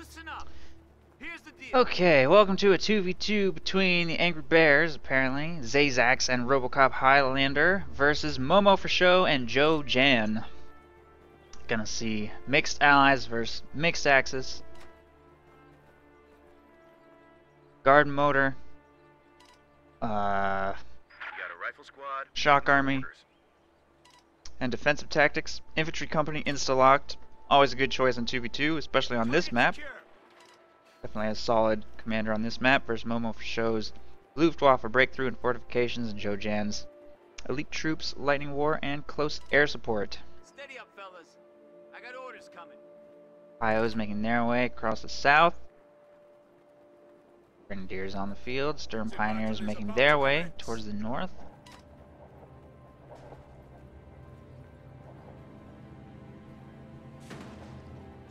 Listen up. Here's the deal. Okay, welcome to a 2v2 between the Angry Bears, apparently, Xazax and Robocop Highlander versus Momo4sho and Joe Jan. Gonna see mixed allies versus mixed axis. Guard motor. Got a rifle squad. Shock army. And defensive tactics. Infantry company insta-locked. Always a good choice on 2v2, especially on this map. Definitely a solid commander on this map versus Momo4sho's Luftwaffe breakthrough and fortifications and Joe Jan's elite troops, lightning war, and close air support. Steady up, fellas. I got orders coming. IOs making their way across the south. Grenadiers on the field. Sturm Pioneers making their way towards the north.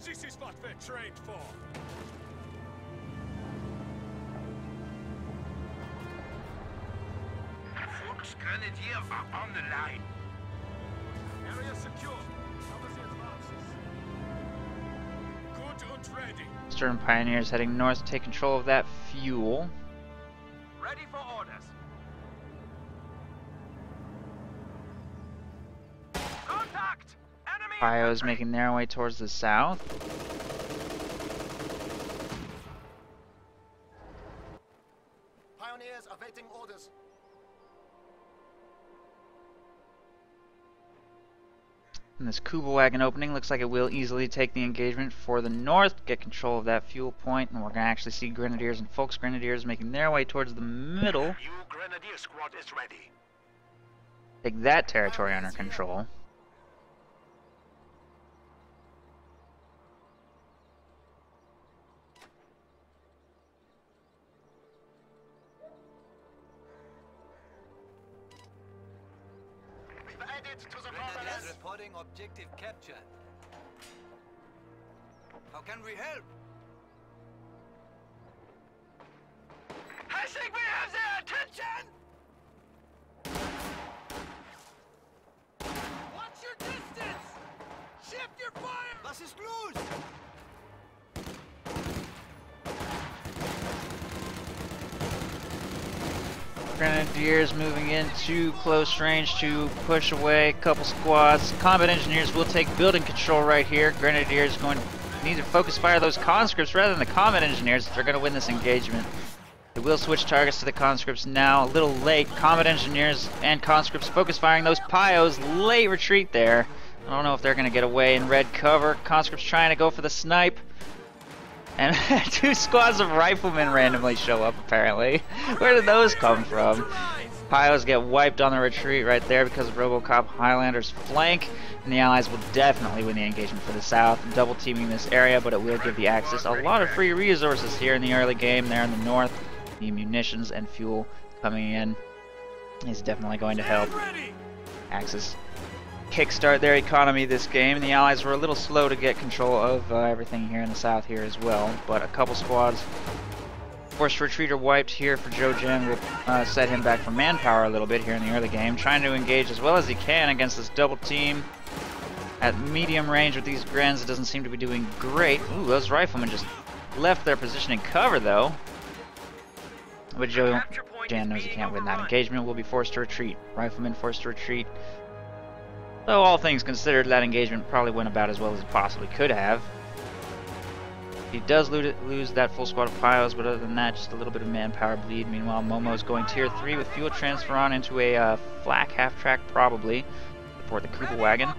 This is what we're trained for. Fuchs Grenadier are on the line. Area secure. Cover the advances. Good and ready. Sturm Pioneers heading north to take control of that fuel. Ready for orders. Contact! Enemy! IOs making their way towards the south. Pioneers awaiting orders. And this Kuba wagon opening looks like it will easily take the engagement for the north, get control of that fuel point, and we're going to actually see Grenadiers and Folks Grenadiers making their way towards the middle. New Grenadier squad is ready. Take that territory under control. We've added to the Grenadiers reporting objective captured. How can we help? I think we have their attention! Watch your distance! Shift your fire! Was ist los? Grenadiers moving into close range to push away a couple squads. Combat engineers will take building control right here. Grenadiers going to need to focus fire those conscripts rather than the combat engineers if they're going to win this engagement. They will switch targets to the conscripts now. A little late. Combat engineers and conscripts focus firing those Pios. Late retreat there. I don't know if they're going to get away in red cover. Conscripts trying to go for the snipe. And two squads of riflemen randomly show up, apparently. Where did those come from? Pios get wiped on the retreat right there because of Robocop Highlander's flank. And the Allies will definitely win the engagement for the south, double teaming this area, but it will give the Axis a lot of free resources here in the early game there in the north. The munitions and fuel coming in is definitely going to help Axis kickstart their economy this game, and the Allies were a little slow to get control of everything here in the south here as well, but a couple squads forced retreat or wiped here for Joe Jan will set him back for manpower a little bit here in the early game, trying to engage as well as he can against this double team at medium range with these Grens. It doesn't seem to be doing great. Ooh, those riflemen just left their position in cover though, but Joe Jan knows he can't win that engagement, will be forced to retreat. Riflemen forced to retreat. Though all things considered, that engagement probably went about as well as it possibly could have. He does lose that full squad of Pios, but other than that, just a little bit of manpower bleed. Meanwhile, Momo's going tier 3 with fuel transfer on into a flak half-track probably. Support the Kuba wagon.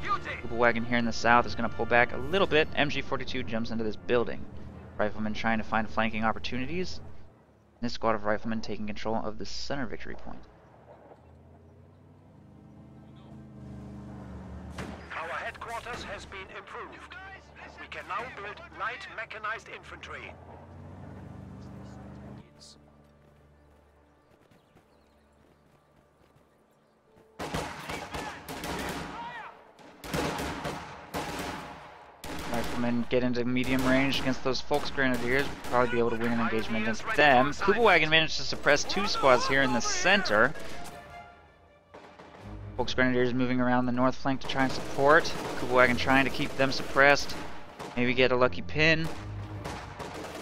Kuba wagon here in the south is going to pull back a little bit. MG42 jumps into this building. Riflemen trying to find flanking opportunities. This squad of riflemen taking control of the center victory point. Headquarters has been improved. We can now build light mechanized infantry. Riflemen get into medium range against those Folks Grenadiers. Probably be able to win an engagement against them. Kuba wagon managed to suppress two squads here in the center. Folks Grenadiers moving around the north flank to try and support. Kuba wagon trying to keep them suppressed. Maybe get a lucky pin.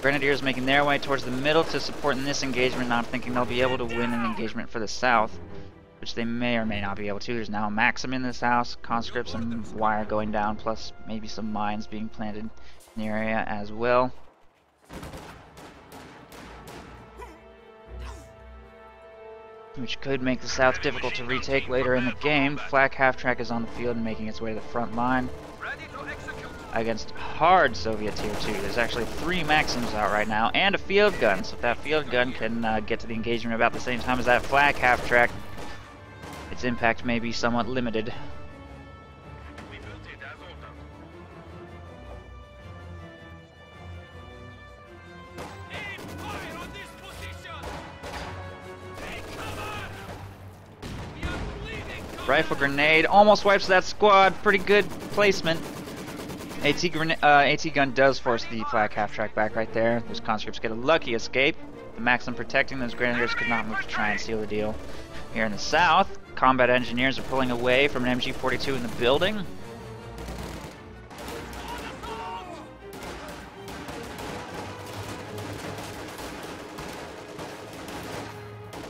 Grenadiers making their way towards the middle to support in this engagement, not thinking they'll be able to win an engagement for the south, which they may or may not be able to. There's now a Maxim in this house, conscripts and wire going down, plus maybe some mines being planted in the area as well. Which could make the south difficult to retake later in the game. Flak half-track is on the field and making its way to the front line against hard Soviet Tier 2. There's actually 3 Maxims out right now and a field gun, so if that field gun can get to the engagement about the same time as that flak half-track, its impact may be somewhat limited. Rifle grenade almost wipes that squad. Pretty good placement. AT gun does force the flak half-track back right there. Those conscripts get a lucky escape. The Maxim protecting those grenadiers could not move to try and seal the deal. Here in the south, combat engineers are pulling away from an MG42 in the building.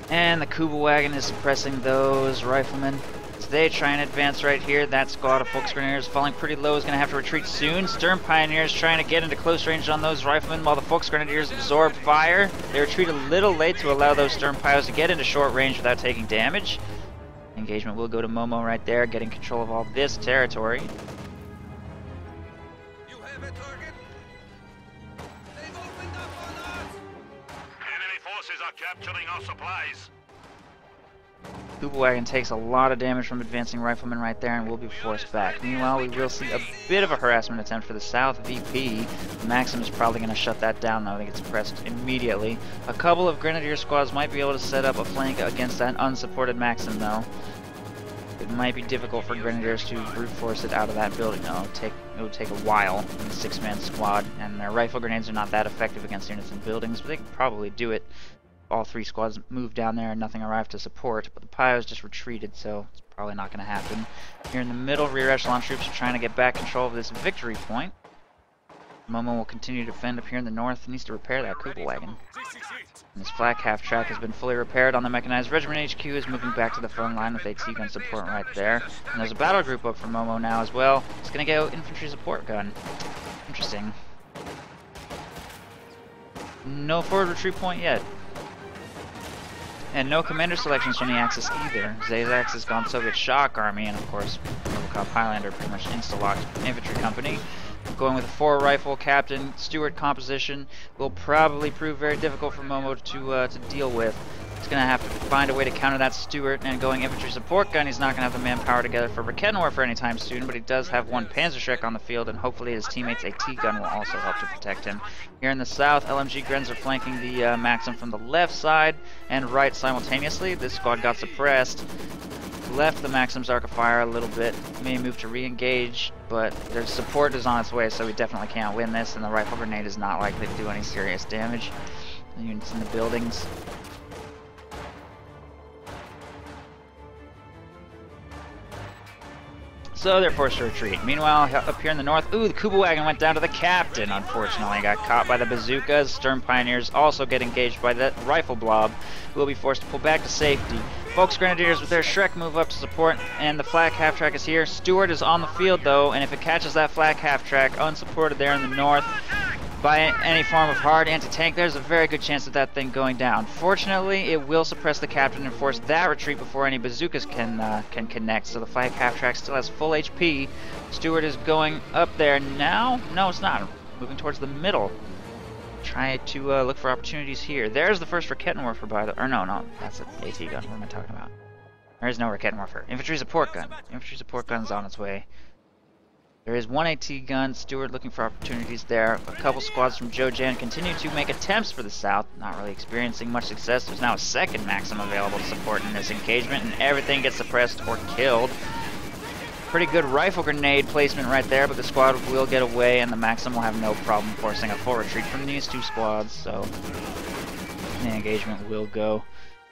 And the Kuba wagon is suppressing those riflemen. So they try and advance right here. That squad of Volksgrenadiers falling pretty low is going to have to retreat soon. Sturm Pioneers trying to get into close range on those riflemen while the Volksgrenadiers absorb fire. They retreat a little late to allow those Sturm Pios to get into short range without taking damage. Engagement will go to Momo right there, getting control of all this territory. You have a target? They've opened up on us! Enemy forces are capturing our supplies. Kuba wagon takes a lot of damage from advancing riflemen right there and will be forced back. Meanwhile, we will see a bit of a harassment attempt for the South VP. Maxim is probably going to shut that down though. They get suppressed immediately. A couple of Grenadier squads might be able to set up a flank against that unsupported Maxim though. It might be difficult for Grenadiers to brute force it out of that building though. It would take a while in a 6-man squad, and their rifle grenades are not that effective against units in buildings, but they can probably do it. All 3 squads moved down there and nothing arrived to support, but the Pios just retreated, so it's probably not going to happen. Here in the middle, rear echelon troops are trying to get back control of this victory point. Momo will continue to defend up here in the north. He needs to repair that Kuba wagon. And this flak half-track has been fully repaired on the mechanized regiment. HQ is moving back to the front line with AT gun support right there. And there's a battle group up for Momo now as well. It's going to go infantry support gun. Interesting. No forward retreat point yet. And no commander selections from the Axis either. Xazax has gone Soviet Shock Army, and of course, Robocop Highlander pretty much insta-locked infantry company. Going with a 4 rifle captain Stuart composition will probably prove very difficult for Momo to deal with. He's going to have to find a way to counter that Stuart, and going infantry support gun, he's not going to have the manpower together for Raketenwerfer anytime soon, but he does have 1 Panzerschreck on the field, and hopefully his teammates' AT gun will also help to protect him. Here in the south, LMG Grens are flanking the Maxim from the left side and right simultaneously. This squad got suppressed. Left the Maxim's arc of fire a little bit, may move to re-engage, but their support is on its way, so we definitely can't win this, and the rifle grenade is not likely to do any serious damage. The units in the buildings. So they're forced to retreat. Meanwhile, up here in the north, ooh, the Kuba wagon went down to the captain, unfortunately. Got caught by the bazookas. Sturm Pioneers also get engaged by that rifle blob, who will be forced to pull back to safety. Volksgrenadiers with their Shrek move up to support, and the flak half-track is here. Stuart is on the field, though, and if it catches that flak half-track unsupported there in the north by any form of hard anti-tank, there's a very good chance of that thing going down. Fortunately, it will suppress the captain and force that retreat before any bazookas can connect, so the flak half-track still has full HP. Stuart is going up there now. No, it's not. Moving towards the middle. Try to look for opportunities here. There's the first Raketenwerfer by the... Or no, that's an AT gun. What am I talking about? There is no Raketenwerfer. Infantry support gun. Infantry support gun's on its way. There is 1 AT gun. Stuart looking for opportunities there. A couple squads from Jojan continue to make attempts for the south. Not really experiencing much success. There's now a 2nd Maxim available to support in this engagement, and everything gets suppressed or killed. Pretty good rifle grenade placement right there, but the squad will get away, and the Maxim will have no problem forcing a full retreat from these 2 squads, so the engagement will go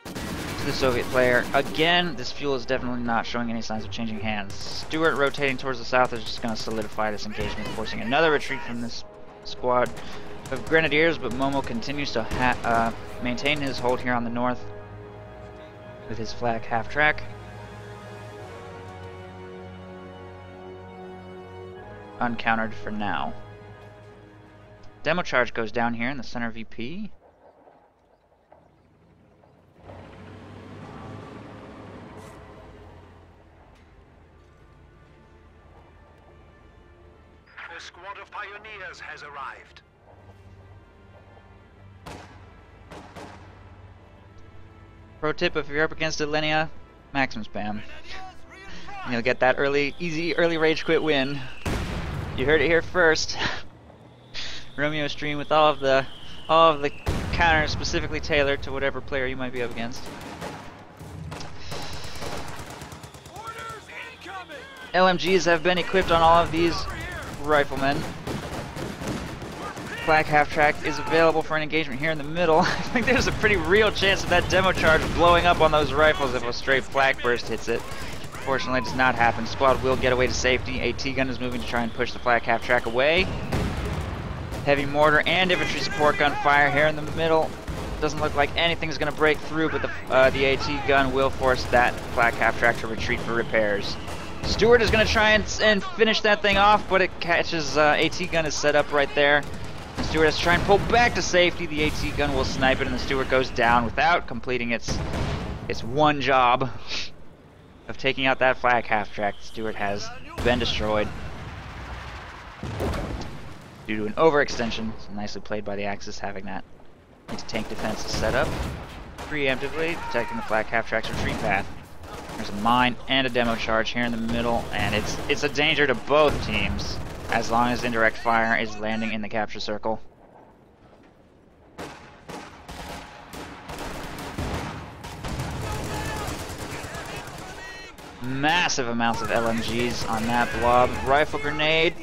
to the Soviet player. Again, this fuel is definitely not showing any signs of changing hands. Stuart rotating towards the south is just going to solidify this engagement, forcing another retreat from this squad. of Grenadiers, but Momo continues to maintain his hold here on the north with his flag half-track. Uncountered for now. Demo charge goes down here in the center VP. A squad of pioneers has arrived. Pro tip, if you're up against a Linea, maximum spam. You'll get that easy early rage quit win. You heard it here first. Romeo stream with all of the counters specifically tailored to whatever player you might be up against. LMGs have been equipped on all of these riflemen. Flag half-track is available for an engagement here in the middle. I think there's a pretty real chance of that demo charge blowing up on those rifles if a straight flak burst hits it. Fortunately, it does not happen. Squad will get away to safety. AT gun is moving to try and push the flag half-track away. Heavy mortar and infantry support gun fire here in the middle. Doesn't look like anything's going to break through, but the AT gun will force that flag half-track to retreat for repairs. Stewart is going to try and finish that thing off, but it catches. AT gun is set up right there. The Stewart has to try and pull back to safety. The AT gun will snipe it, and the Stewart goes down without completing its one job of taking out that flag half-track. The Stewart has been destroyed due to an overextension. So nicely played by the Axis, having that anti-tank defense set up preemptively, protecting the flag half-track's retreat path. There's a mine and a demo charge here in the middle, and it's a danger to both teams as long as indirect fire is landing in the capture circle. Massive amounts of LMGs on that blob. Rifle grenade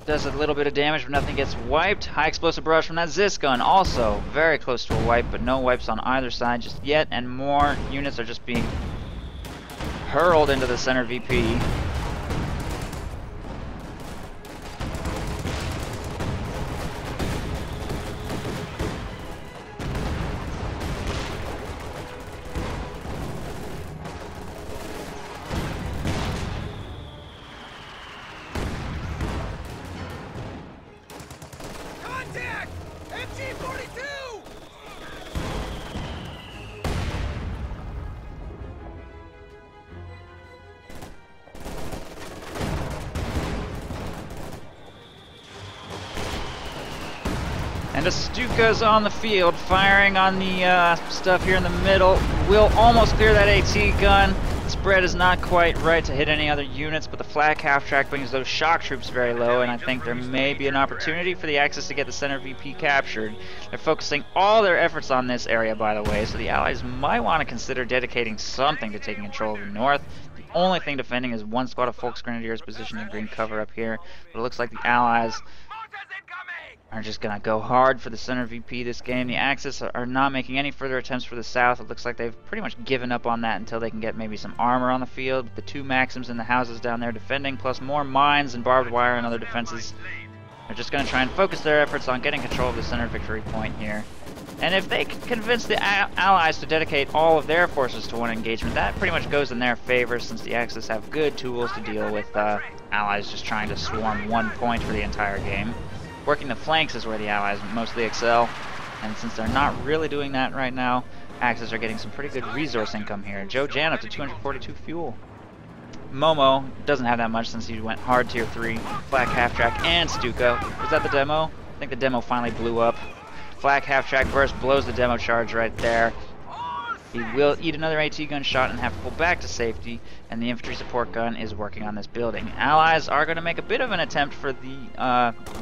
does a little bit of damage, but nothing gets wiped. High explosive barrage from that Zis gun, also very close to a wipe, but no wipes on either side just yet, and more units are just being hurled into the center VP. Contact! MG-42! And a Stuka's on the field, firing on the stuff here in the middle. Will almost clear that AT gun. The spread is not quite right to hit any other units, but the flak half-track brings those shock troops very low, and I think there may be an opportunity for the Axis to get the center VP captured. They're focusing all their efforts on this area, by the way, so the Allies might want to consider dedicating something to taking control of the north. The only thing defending is one squad of Volks Grenadiers positioned in green cover up here, but it looks like the Allies are just going to go hard for the center VP this game. The Axis are not making any further attempts for the south. It looks like they've pretty much given up on that until they can get maybe some armor on the field. The two Maxims in the houses down there defending, plus more mines and barbed wire and other defenses. They're just going to try and focus their efforts on getting control of the center victory point here. And if they can convince the Allies to dedicate all of their forces to one engagement, that pretty much goes in their favor, since the Axis have good tools to deal with Allies just trying to swarm one point for the entire game. Working the flanks is where the Allies mostly excel, and since they're not really doing that right now, Axis are getting some pretty good resource income here. Joe Jan up to 242 fuel. Momo doesn't have that much since he went hard tier 3, flak half-track and Stuka. Was that the demo? I think the demo finally blew up. Flak half-track burst blows the demo charge right there. He will eat another AT gun shot and have to pull back to safety, and the infantry support gun is working on this building. Allies are going to make a bit of an attempt for the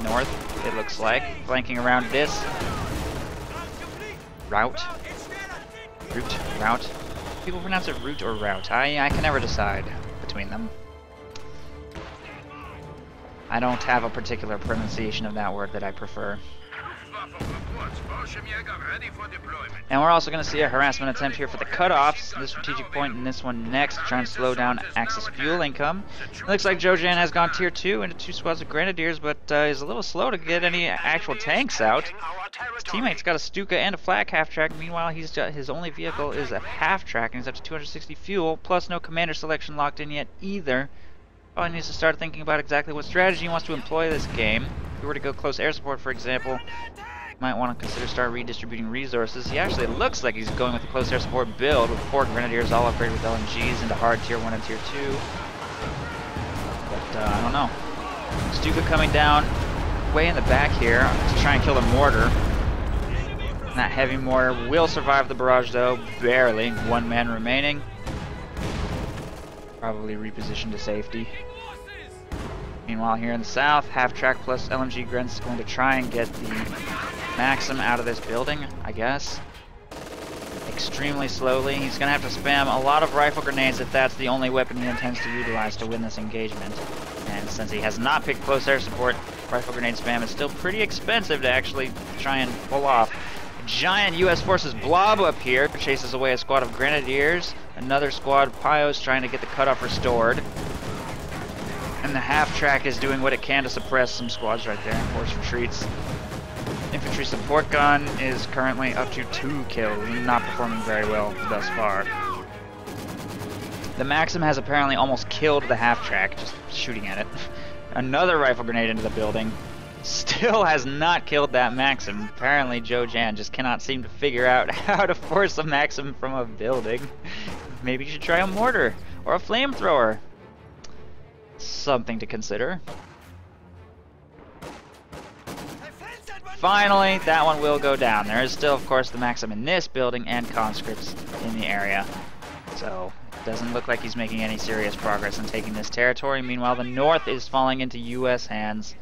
north, it looks like, flanking around this route. Route. People pronounce it route or route. I can never decide between them. I don't have a particular pronunciation of that word that I prefer. And we're also going to see a harassment attempt here for the cutoffs. The strategic point in this one next, trying to slow down Axis fuel income. It looks like Jojan has gone tier 2 into 2 squads of Grenadiers, but is a little slow to get any actual tanks out. His teammate's got a Stuka and a flak half-track. Meanwhile, his only vehicle is a half-track, and he's up to 260 fuel, plus no commander selection locked in yet either. Probably needs to start thinking about exactly what strategy he wants to employ this game. If we were to go close air support, for example, might want to consider start redistributing resources. He actually looks like he's going with a close air support build with 4 Grenadiers all upgraded with LMGs into hard tier 1 and tier 2. But I don't know. Stuka coming down way in the back here to try and kill the mortar. And that heavy mortar will survive the barrage though, barely. 1 man remaining. Probably repositioned to safety. Meanwhile, here in the south, half-track plus LMG Grents is going to try and get the Maxim out of this building, I guess. Extremely slowly. He's going to have to spam a lot of rifle grenades if that's the only weapon he intends to utilize to win this engagement. And since he has not picked close air support, rifle grenade spam is still pretty expensive to actually try and pull off. A giant US forces blob up here chases away a squad of Grenadiers. Another squad of Pyos trying to get the cutoff restored. And the half-track is doing what it can to suppress some squads right there and force retreats. Infantry support gun is currently up to 2 kills, not performing very well thus far. The Maxim has apparently almost killed the half-track, just shooting at it. Another rifle grenade into the building. Still has not killed that Maxim. Apparently Jojan just cannot seem to figure out how to force a Maxim from a building. Maybe you should try a mortar or a flamethrower. Something to consider. Finally, that one will go down. There is still, of course, the Maxim in this building and conscripts in the area. So, it doesn't look like he's making any serious progress in taking this territory. Meanwhile, the north is falling into US hands.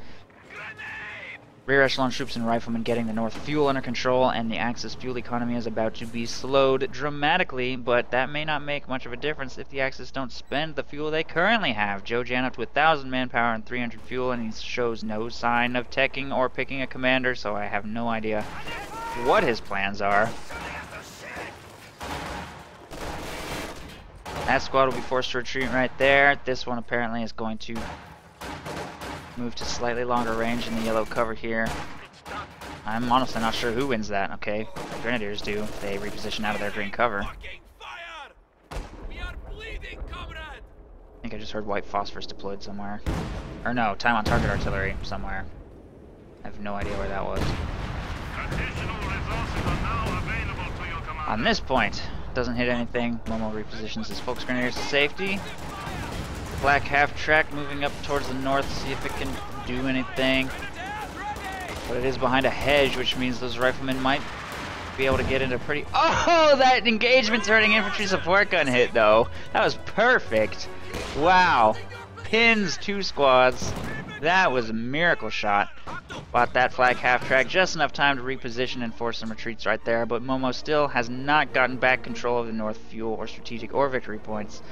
Rear echelon troops and riflemen getting the north fuel under control, and the Axis fuel economy is about to be slowed dramatically, but that may not make much of a difference if the Axis don't spend the fuel they currently have. Jojan up to 1,000 manpower and 300 fuel, and he shows no sign of teching or picking a commander, so I have no idea what his plans are. That squad will be forced to retreat right there. This one apparently is going to move to slightly longer range in the yellow cover here. I'm honestly not sure who wins that. Okay, the Grenadiers do. They reposition out of their green cover. I think I just heard white phosphorus deployed somewhere. Or no, time on target artillery somewhere. I have no idea where that was. On this point, doesn't hit anything. Momo repositions his Folks Grenadiers to safety. Black half-track moving up towards the north, see if it can do anything. But it is behind a hedge, which means those riflemen might be able to get into pretty... Oh, that engagement turning infantry support gun hit, though. That was perfect. Wow. Pins 2 squads. That was a miracle shot. Bought that flag half-track, just enough time to reposition and force some retreats right there, but Momo still has not gotten back control of the north fuel or strategic or victory points.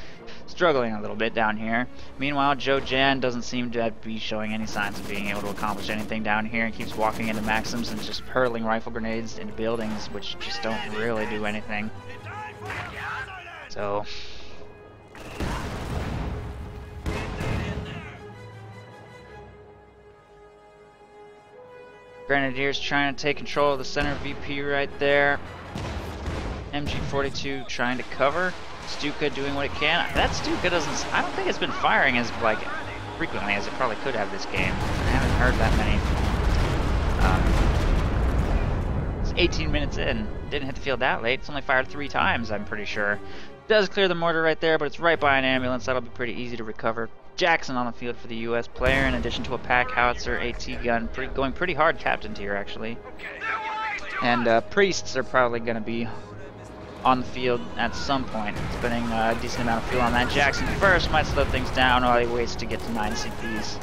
Struggling a little bit down here. Meanwhile, Jojan doesn't seem to be showing any signs of being able to accomplish anything down here and keeps walking into Maxims and just hurling rifle grenades into buildings, which just don't really do anything. So... Grenadiers trying to take control of the center VP right there. MG42 trying to cover. Stuka doing what it can. That Stuka doesn't... I don't think it's been firing as frequently as it probably could have this game. I haven't heard that many. It's 18 minutes in. Didn't hit the field that late. It's only fired 3 times, I'm pretty sure. Does clear the mortar right there, but it's right by an ambulance. That'll be pretty easy to recover. Jackson on the field for the US player, in addition to a pack howitzer, AT gun, going pretty hard captain tier actually. And priests are probably going to be on the field at some point, spending a decent amount of fuel on that. Jackson first might slow things down while he waits to get to 9 CPs.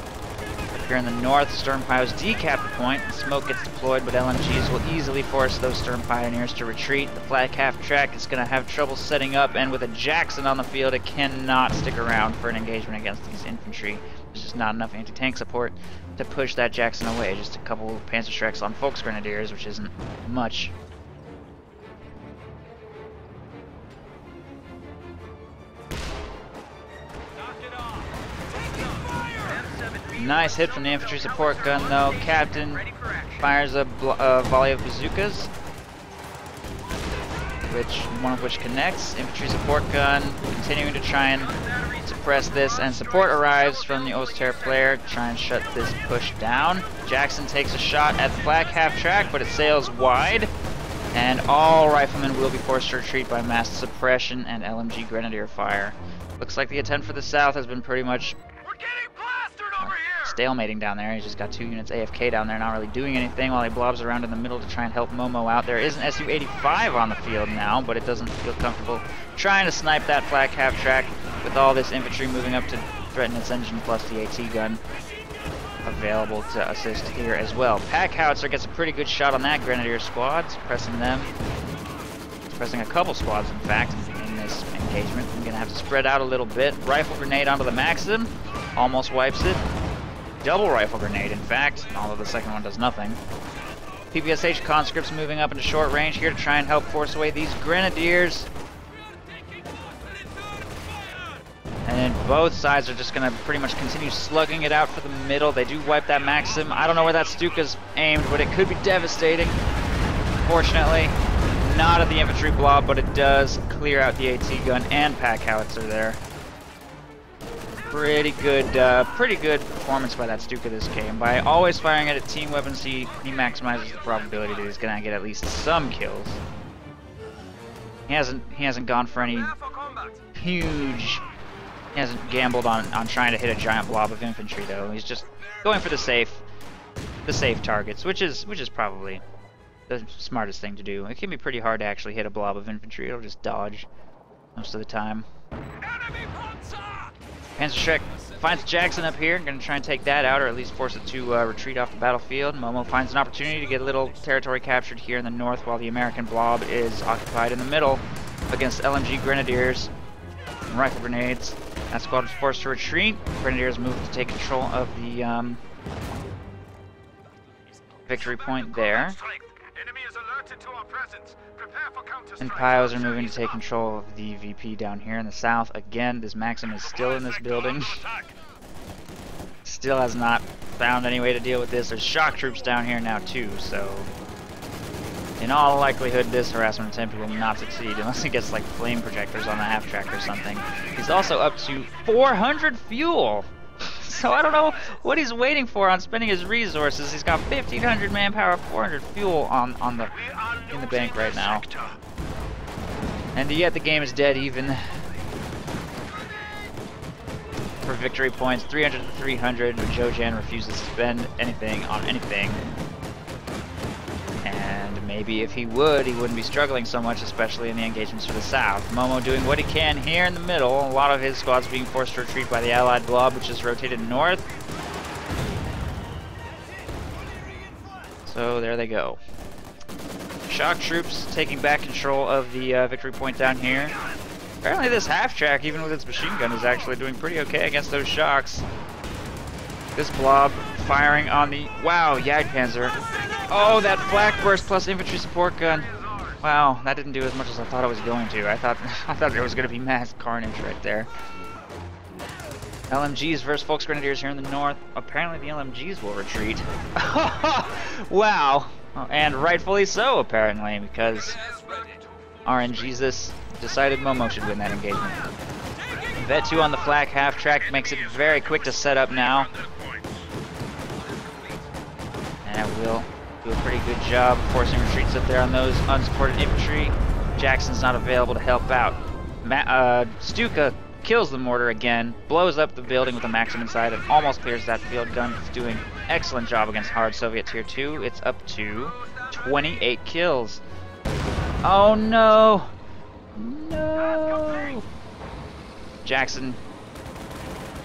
Here in the north, Sturm Pioneers decap the point. Smoke gets deployed, but LMGs will easily force those Sturm Pioneers to retreat. The flag half-track is going to have trouble setting up, and with a Jackson on the field, it cannot stick around for an engagement against these infantry. There's just not enough anti-tank support to push that Jackson away. Just a couple Panzerschrecks on Vaux Grenadiers, which isn't much. Nice hit from the infantry support gun, though. Captain fires a volley of bazookas, one of which connects. Infantry support gun continuing to try and suppress this, and support arrives from the Oster player to try and shut this push down. Jackson takes a shot at the flak half-track, but it sails wide, and all riflemen will be forced to retreat by massed suppression and LMG grenadier fire. Looks like the attempt for the south has been pretty much stalemating down there. He's just got 2 units AFK down there, not really doing anything while he blobs around in the middle to try and help Momo out. There is an Su-85 on the field now, but it doesn't feel comfortable trying to snipe that flak half-track with all this infantry moving up to threaten its engine, plus the AT gun available to assist here as well. Pack Howitzer gets a pretty good shot on that Grenadier squad, suppressing them. Suppressing a couple squads, in fact, in this engagement. I'm going to have to spread out a little bit. Rifle grenade onto the Maxim. Almost wipes it. Double rifle grenade, in fact, although the second one does nothing. PPSH conscripts moving up into short range here to try and help force away these Grenadiers. And then both sides are just going to pretty much continue slugging it out for the middle. They do wipe that Maxim. I don't know where that Stuka's aimed, but it could be devastating. Fortunately, not at the infantry blob, but it does clear out the AT gun and Pack Howitzer there. Pretty good performance by that Stuka this game. By always firing it at team weapons, he maximizes the probability that he's gonna get at least some kills. He hasn't gone for any huge. He hasn't gambled on trying to hit a giant blob of infantry though. He's just going for the safe targets, which is probably the smartest thing to do. It can be pretty hard to actually hit a blob of infantry. It'll just dodge most of the time. Panzerschreck finds Jackson up here, going to try and take that out, or at least force it to retreat off the battlefield. Momo finds an opportunity to get a little territory captured here in the north, while the American blob is occupied in the middle against LMG Grenadiers and rifle grenades. That squad was forced to retreat. Grenadiers moved to take control of the victory point there. And Pios are moving to take control of the VP down here in the south. Again, this Maxim is still in this building. Still has not found any way to deal with this. There's shock troops down here now too, so in all likelihood this harassment attempt will not succeed unless he gets like flame projectors on the half-track or something. He's also up to 400 fuel! So I don't know what he's waiting for on spending his resources. He's got 1,500 manpower, 400 fuel in the bank right now. And yet the game is dead even. For victory points, 300 to 300. Jojan refuses to spend anything on anything. And maybe if he would, he wouldn't be struggling so much, especially in the engagements to the south. Momo doing what he can here in the middle. A lot of his squads being forced to retreat by the allied blob, which is rotated north. So there they go. Shock troops taking back control of the victory point down here. Apparently this half-track, even with its machine gun, is actually doing pretty okay against those shocks. This blob firing on the... Wow, Jagdpanzer. Oh, that flak burst plus infantry support gun. Wow, that didn't do as much as I thought it was going to. I thought there was going to be mass carnage right there. LMGs versus Vaux Grenadiers here in the north. Apparently the LMGs will retreat. Wow. And rightfully so, apparently, because RNGesus decided Momo should win that engagement. Vet 2 on the flak half-track makes it very quick to set up now. And it will do a pretty good job forcing retreats up there on those unsupported infantry. Jackson's not available to help out. Stuka kills the mortar again, blows up the building with a Maxim inside, and almost clears that field gun. It's doing an excellent job against hard Soviet Tier 2. It's up to 28 kills. Oh no! No! Jackson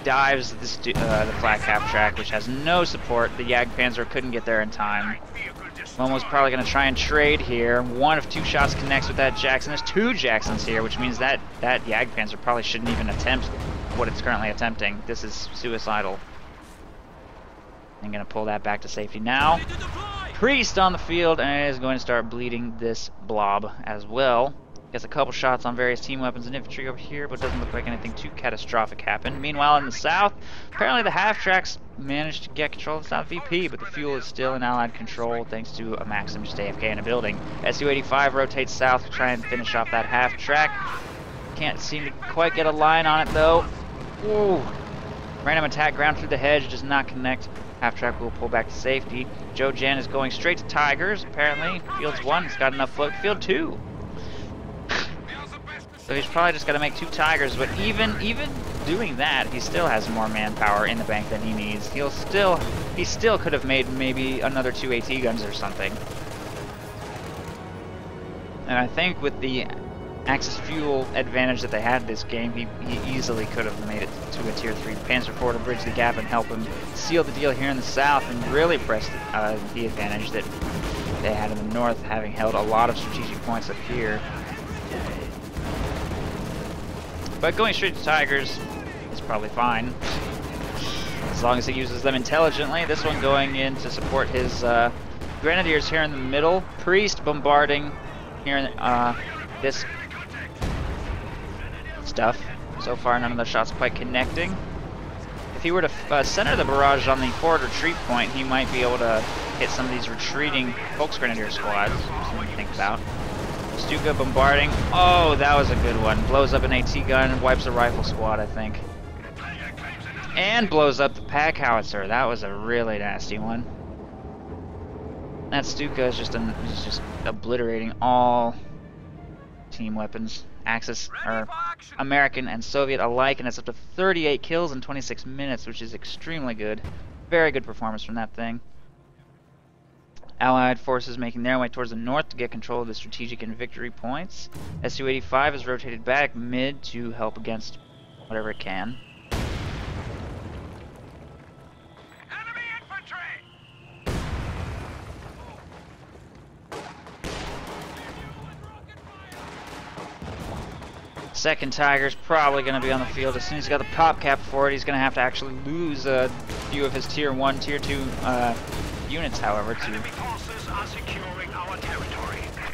dives the flak half-track, which has no support. The Jagdpanzer couldn't get there in time. Momo's probably going to try and trade here. One of 2 shots connects with that Jackson. There's 2 Jacksons here, which means that Jagdpanzer probably shouldn't even attempt what it's currently attempting. This is suicidal. I'm going to pull that back to safety now. Priest on the field and is going to start bleeding this blob as well. Gets a couple shots on various team weapons and infantry over here, but doesn't look like anything too catastrophic happened. Meanwhile, in the south, apparently the half-tracks managed to get control of the South VP, but the fuel is still in Allied control thanks to a Maxim just AFK in a building. SU-85 rotates south to try and finish off that half-track. Can't seem to quite get a line on it, though. Ooh. Random attack ground through the hedge does not connect. Half-track will pull back to safety. Joe Jan is going straight to Tigers, apparently. Fields 1, he's got enough float. Field 2. So he's probably just got to make 2 Tigers, but even doing that, he still has more manpower in the bank than he needs. He still could have made maybe another 2 AT guns or something. And I think with the Axis fuel advantage that they had this game, he easily could have made it to a tier 3 Panzer IV to bridge the gap and help him seal the deal here in the south and really press the advantage that they had in the north, having held a lot of strategic points up here. But going straight to Tigers is probably fine, as long as he uses them intelligently. This one going in to support his Grenadiers here in the middle. Priest bombarding here in this stuff. So far, none of the shots quite connecting. If he were to center the barrage on the forward retreat point, he might be able to hit some of these retreating Volksgrenadier squads. Something to think about. Stuka bombarding. Oh, that was a good one. Blows up an AT gun and wipes a rifle squad, I think. And blows up the pack howitzer. That was a really nasty one. That Stuka is just obliterating all team weapons. Axis are American and Soviet alike, and it's up to 38 kills in 26 minutes, which is extremely good. Very good performance from that thing. Allied forces making their way towards the north to get control of the strategic and victory points. Su-85 is rotated back mid to help against whatever it can. Enemy infantry! Second Tiger's probably going to be on the field as soon as he's got the pop cap for it. He's going to have to actually lose a few of his tier 1, tier 2 units, however, to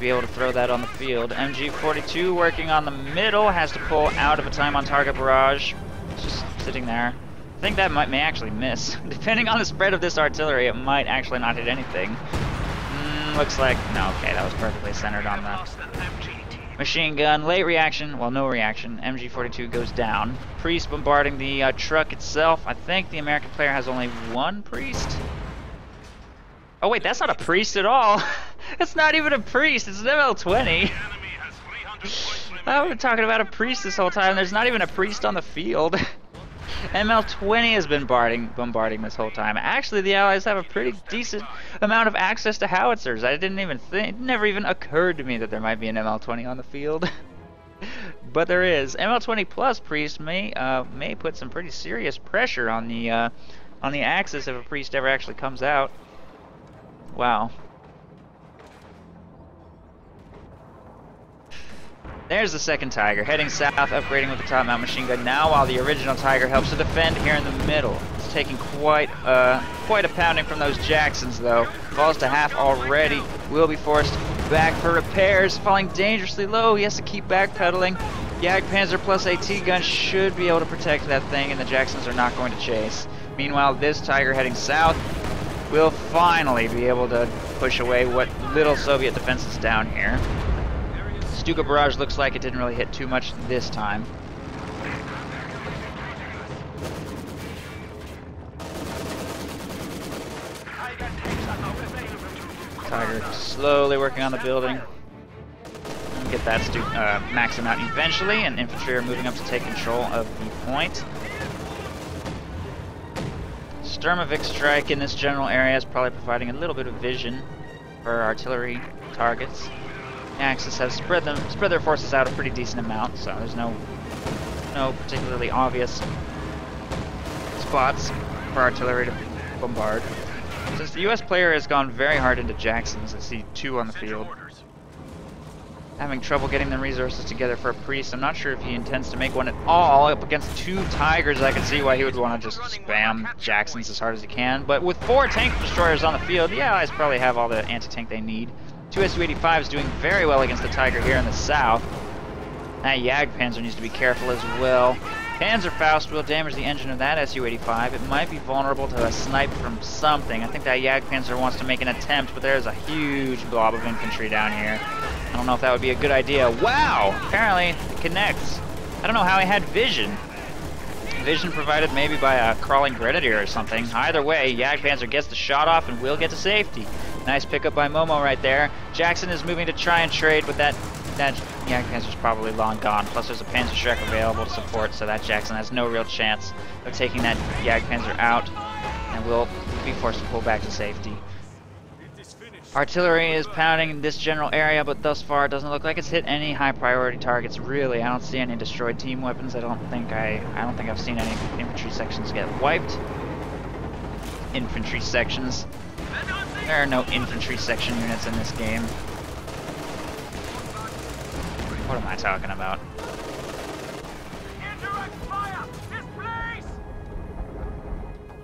be able to throw that on the field. MG42 working on the middle, has to pull out of a time on target barrage. It's just sitting there. I think that may actually miss. Depending on the spread of this artillery, it might actually not hit anything. Looks like, no, okay, that was perfectly centered on the machine gun. Late reaction, well, no reaction. MG42 goes down. Priest bombarding the truck itself. I think the American player has only 1 priest. Oh wait, that's not a priest at all. It's not even a priest, it's an ML20. I've been talking about a priest this whole time. There's not even a priest on the field. ML20 has been bombarding this whole time. Actually, the Allies have a pretty decent amount of access to howitzers. I didn't even think, it never even occurred to me that there might be an ML20 on the field. But there is. ML20 plus priest may put some pretty serious pressure on the Axis if a priest ever actually comes out. Wow. There's the second Tiger, heading south, upgrading with the top mount machine gun now, while the original Tiger helps to defend here in the middle. It's taking quite a pounding from those Jacksons, though. Falls to half already. Will be forced back for repairs, falling dangerously low. He has to keep backpedaling. Jagdpanzer plus AT gun should be able to protect that thing, and the Jacksons are not going to chase. Meanwhile, this Tiger heading south will finally be able to push away what little Soviet defense is down here. Stuka barrage looks like it didn't really hit too much this time. Tiger slowly working on the building. Get that Maxim out eventually, and infantry are moving up to take control of the point. Sturmovik strike in this general area is probably providing a little bit of vision for artillery targets. The Axis have spread their forces out a pretty decent amount, so there's no particularly obvious spots for artillery to bombard. Since the US player has gone very hard into Jacksons, I see 2 on the field. having trouble getting the resources together for a priest. I'm not sure if he intends to make one at all. Up against 2 Tigers, I can see why he would want to just spam Jacksons as hard as he can. But with 4 tank destroyers on the field, the Allies probably have all the anti-tank they need. 2 Su-85s doing very well against the Tiger here in the south. That Jagdpanzer needs to be careful as well. Panzerfaust will damage the engine of that Su-85. It might be vulnerable to a snipe from something. I think that Jagdpanzer wants to make an attempt, but there's a huge blob of infantry down here. I don't know if that would be a good idea. Wow! Apparently it connects. I don't know how he had vision. Vision provided maybe by a crawling grenadier or something. Either way, Jagdpanzer gets the shot off and will get to safety. Nice pickup by Momo right there. Jackson is moving to try and trade, but that Jagdpanzer's probably long gone. Plus there's a Panzerschreck available to support, so that Jackson has no real chance of taking that Jagdpanzer out, and will be forced to pull back to safety. Artillery is pounding in this general area, but thus far it doesn't look like it's hit any high priority targets. Really, I don't see any destroyed team weapons. I don't think I've seen any infantry sections get wiped. Infantry sections. There are no infantry section units in this game. What am I talking about? Indirect fire! This place!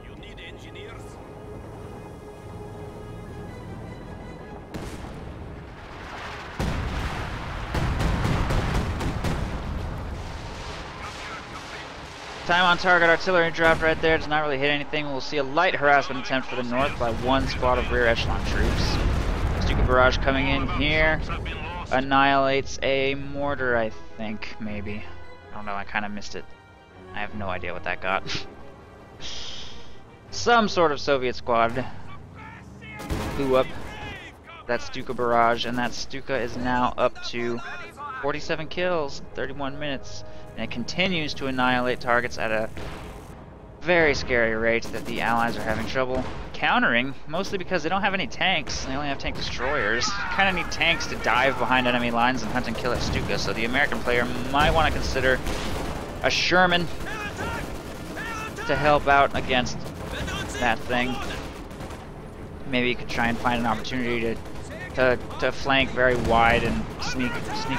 You need engineers? Time on target artillery dropped right there. Does not really hit anything. We'll see a light harassment attempt for the north by 1 squad of rear echelon troops. Stuka barrage coming in here. Annihilates a mortar, I think, maybe. I don't know, I kind of missed it. I have no idea what that got. Some sort of Soviet squad blew up that Stuka barrage, and that Stuka is now up to 47 kills, 31 minutes. And it continues to annihilate targets at a very scary rate that the Allies are having trouble countering, mostly because they don't have any tanks. They only have tank destroyers. Kind of need tanks to dive behind enemy lines and hunt and kill at Stuka, so the American player might want to consider a Sherman to help out against that thing. Maybe you could try and find an opportunity to flank very wide and sneak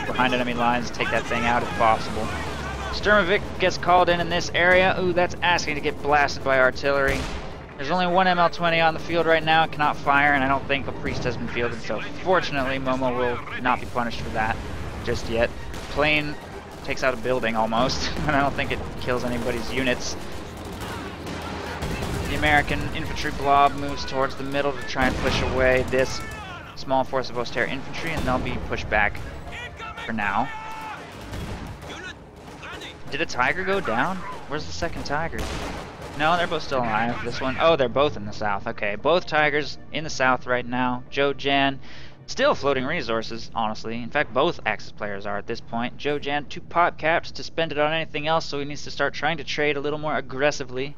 behind enemy lines, take that thing out if possible. Sturmovik gets called in this area. Ooh, that's asking to get blasted by artillery. There's only 1 ML-20 on the field right now. It cannot fire, and I don't think a priest has been fielded, so fortunately Momo will not be punished for that just yet. Plane takes out a building almost, and I don't think it kills anybody's units. The American infantry blob moves towards the middle to try and push away this small force of Oster infantry, and they'll be pushed back for now. Did a Tiger go down? Where's the second Tiger? No, they're both still alive. This one, oh, they're both in the south. Okay, both Tigers in the south right now. Joe Jan, still floating resources, honestly. In fact, both Axis players are at this point. Joe Jan, 2 pop caps to spend it on anything else, so he needs to start trying to trade a little more aggressively.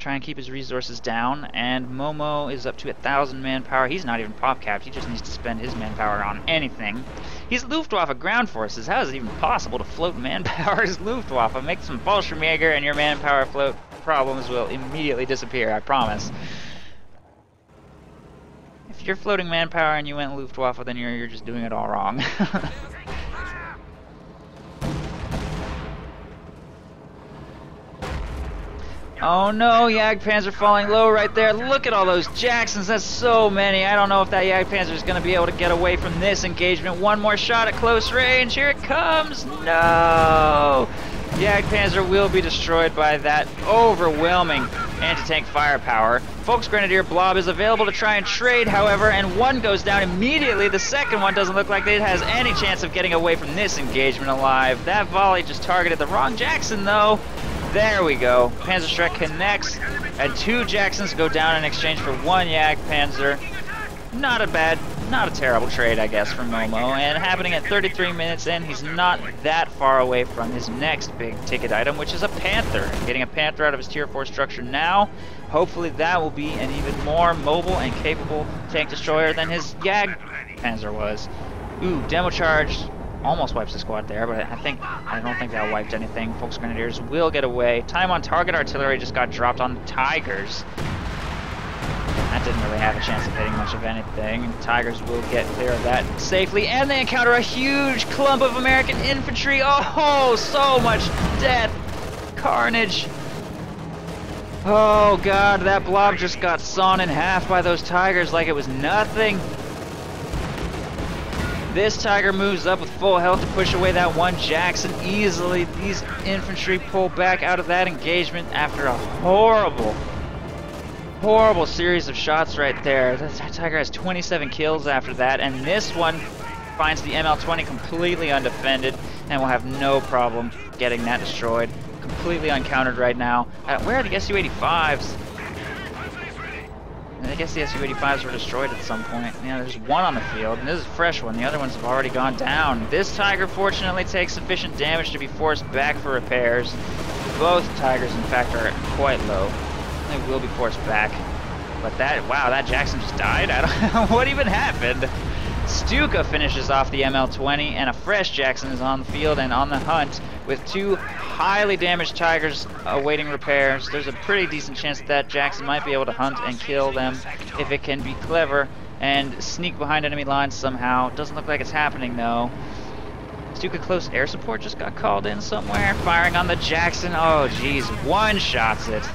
Try and keep his resources down, and Momo is up to 1,000 manpower. He's not even pop capped, he just needs to spend his manpower on anything. He's Luftwaffe ground forces. How is it even possible to float manpower as Luftwaffe? Make some Fallschirmjäger and your manpower float problems will immediately disappear, I promise. If you're floating manpower and you went Luftwaffe, then you're just doing it all wrong. Oh no, Jagdpanzer falling low right there. Look at all those Jacksons, that's so many. I don't know if that Jagdpanzer is going to be able to get away from this engagement. One more shot at close range, here it comes. No! Jagdpanzer will be destroyed by that overwhelming anti-tank firepower. Volksgrenadier blob is available to try and trade, however, and one goes down immediately. The second one doesn't look like it has any chance of getting away from this engagement alive. That volley just targeted the wrong Jackson, though. There we go. Panzerschreck connects, and 2 Jacksons go down in exchange for 1 Jagdpanzer. Not a terrible trade, I guess, for Momo. And happening at 33 minutes in, he's not that far away from his next big ticket item, which is a Panther. Getting a Panther out of his Tier 4 structure now. Hopefully that will be an even more mobile and capable tank destroyer than his Jagdpanzer was. Ooh, demo charge. Almost wipes the squad there, but I don't think that wiped anything. Volksgrenadiers will get away. Time on target artillery just got dropped on the Tigers. That didn't really have a chance of hitting much of anything. Tigers will get clear of that safely, and they encounter a huge clump of American infantry. Oh, so much death, carnage. Oh god, that blob just got sawn in half by those Tigers like it was nothing. This Tiger moves up with full health to push away that one Jackson easily. These infantry pull back out of that engagement after a horrible series of shots right there. That Tiger has 27 kills after that, and this one finds the ML-20 completely undefended and will have no problem getting that destroyed. Completely uncountered right now. Where are the Su-85s? I guess the Su-85s were destroyed at some point. Yeah, there's one on the field, and this is a fresh one. The other ones have already gone down. This Tiger fortunately takes sufficient damage to be forced back for repairs. Both Tigers, in fact, are quite low. They will be forced back. But wow, that Jackson just died? I don't know what even happened. Stuka finishes off the ML-20, and a fresh Jackson is on the field and on the hunt with two highly damaged Tigers awaiting repairs. There's a pretty decent chance that Jackson might be able to hunt and kill them if it can be clever and sneak behind enemy lines somehow. Doesn't look like it's happening though. Stuka close air support just got called in somewhere, firing on the Jackson. Oh geez, one-shots it.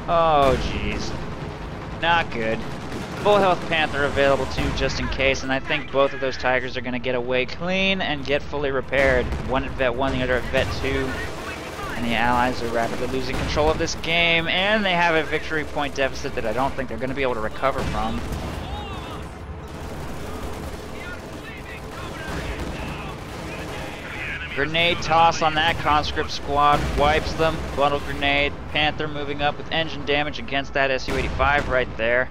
Oh geez, not good. Full health Panther available too, just in case, and I think both of those Tigers are going to get away clean and get fully repaired. One at Vet 1, the other at Vet 2. And the Allies are rapidly losing control of this game, and they have a victory point deficit that I don't think they're going to be able to recover from. Grenade toss on that conscript squad, wipes them. Bundle grenade, Panther moving up with engine damage against that Su-85 right there.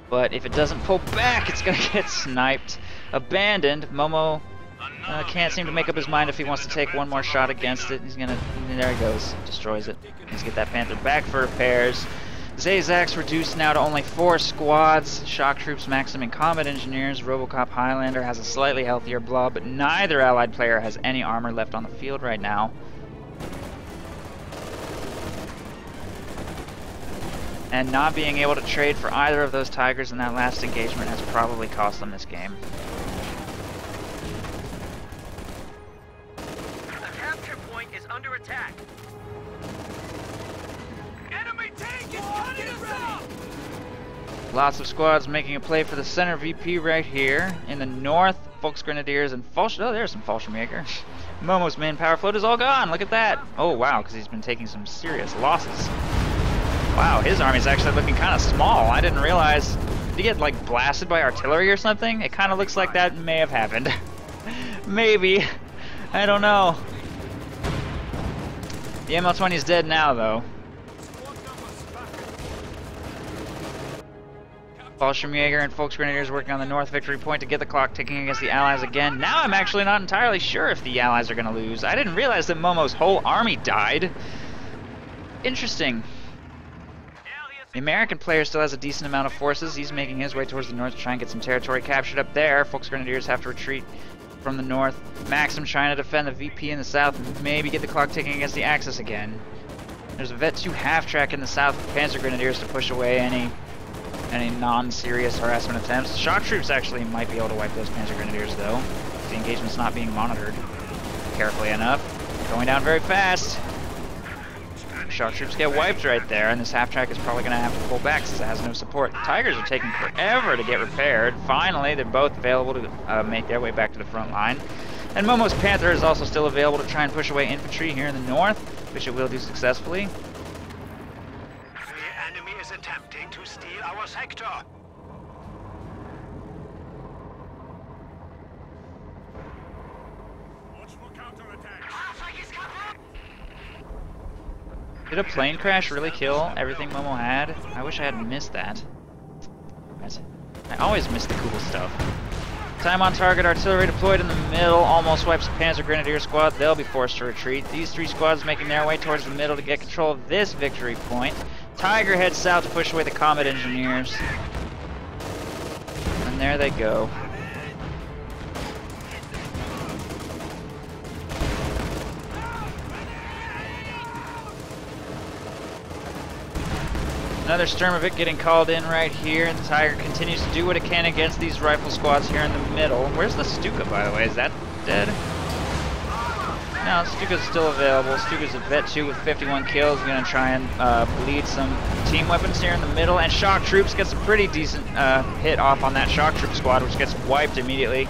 But if it doesn't pull back, it's going to get sniped. Abandoned. Momo can't seem to make up his mind if he wants to take one more shot against it. He's going to... There he goes. Destroys it. Let's get that Panther back for repairs. Xazax reduced now to only 4 squads. Shock Troops, Maxim, and Combat Engineers. Robocop Highlander has a slightly healthier blob, but neither Allied player has any armor left on the field right now. And not being able to trade for either of those Tigers in that last engagement has probably cost them this game. The capture point is under attack. Enemy tank is cutting us off! Lots of squads making a play for the center VP right here. In the north, Vaux Grenadiers and Oh, there's some Fallschirmjäger. Momo's main power float is all gone. Look at that. Oh, wow, because he's been taking some serious losses. Wow, his army's actually looking kind of small. I didn't realize. Did he get, like, blasted by artillery or something? It kind of looks like that may have happened. Maybe. I don't know. The ML-20 is dead now, though. Fallschirmjäger and Vaux Grenadiers working on the north victory point to get the clock ticking against the Allies again. Now I'm actually not entirely sure if the Allies are going to lose. I didn't realize that Momo's whole army died. Interesting. The American player still has a decent amount of forces. He's making his way towards the north to try and get some territory captured up there. Vaux Grenadiers have to retreat from the north. Maxim trying to defend the VP in the south and maybe get the clock ticking against the Axis again. There's a Vet 2 half-track in the south with Panzer Grenadiers to push away any non-serious harassment attempts. Shock Troops actually might be able to wipe those Panzer Grenadiers though. The engagement's not being monitored carefully enough. Going down very fast. Shock Troops get wiped right there, and this half-track is probably going to have to pull back since it has no support. The Tigers are taking forever to get repaired. Finally, they're both available to make their way back to the front line. And Momo's Panther is also still available to try and push away infantry here in the north, which it will do successfully. The enemy is attempting to steal our sector. Watch for counterattack. Did a plane crash really kill everything Momo had? I wish I hadn't missed that. I always miss the cool stuff. Time on target artillery deployed in the middle. Almost wipes the Panzer Grenadier squad. They'll be forced to retreat. These 3 squads making their way towards the middle to get control of this victory point. Tiger heads south to push away the Combat Engineers. And there they go. Another Sturmovik getting called in right here, and the Tiger continues to do what it can against these rifle squads here in the middle. Where's the Stuka, by the way? Is that dead? No, Stuka's still available. Stuka's at vet 2 with 51 kills. Gonna try and bleed some team weapons here in the middle, and Shock Troops gets a pretty decent hit off on that Shock Troop squad, which gets wiped immediately.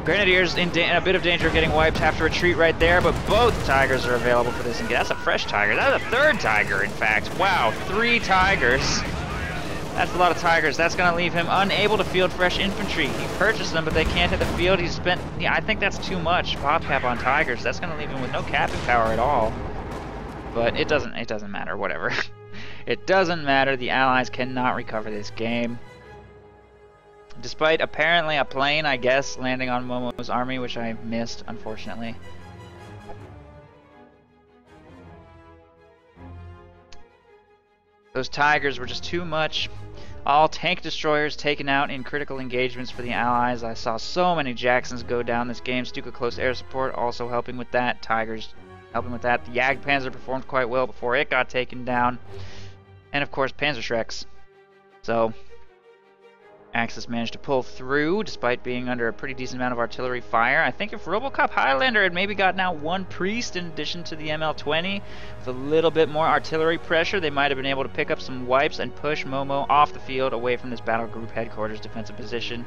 Grenadiers in a bit of danger of getting wiped, have to retreat right there, but both Tigers are available for this. And that's a fresh Tiger. That's a third Tiger, in fact. Wow, 3 Tigers. That's a lot of Tigers. That's going to leave him unable to field fresh infantry. He purchased them, but they can't hit the field. He's spent, yeah, I think that's too much pop cap on Tigers. That's going to leave him with no capping power at all. But it doesn't matter, whatever. It doesn't matter. The Allies cannot recover this game. Despite apparently a plane, I guess, landing on Momo's army, which I missed, unfortunately. Those Tigers were just too much. All tank destroyers taken out in critical engagements for the Allies. I saw so many Jacksons go down this game. Stuka close air support also helping with that. Tigers helping with that. The Jagdpanzer performed quite well before it got taken down. And of course, Panzerschrecks. So Axis managed to pull through despite being under a pretty decent amount of artillery fire. I think if Robocop Highlander had maybe gotten out 1 priest in addition to the ML-20 with a little bit more artillery pressure, they might have been able to pick up some wipes and push Momo off the field away from this battle group headquarters defensive position.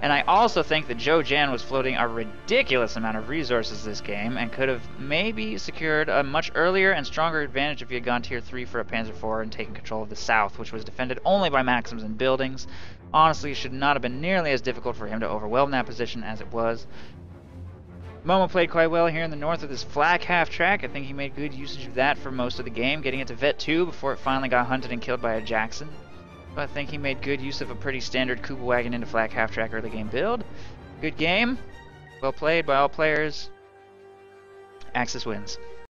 And I also think that Joe Jan was floating a ridiculous amount of resources this game and could have maybe secured a much earlier and stronger advantage if he had gone tier 3 for a Panzer IV and taken control of the south, which was defended only by Maxims and buildings. Honestly, it should not have been nearly as difficult for him to overwhelm that position as it was. Momo played quite well here in the north with his flak half-track. I think he made good usage of that for most of the game, getting it to vet 2 before it finally got hunted and killed by a Jackson. But I think he made good use of a pretty standard Kuba wagon into flak half-track early game build. Good game. Well played by all players. Axis wins.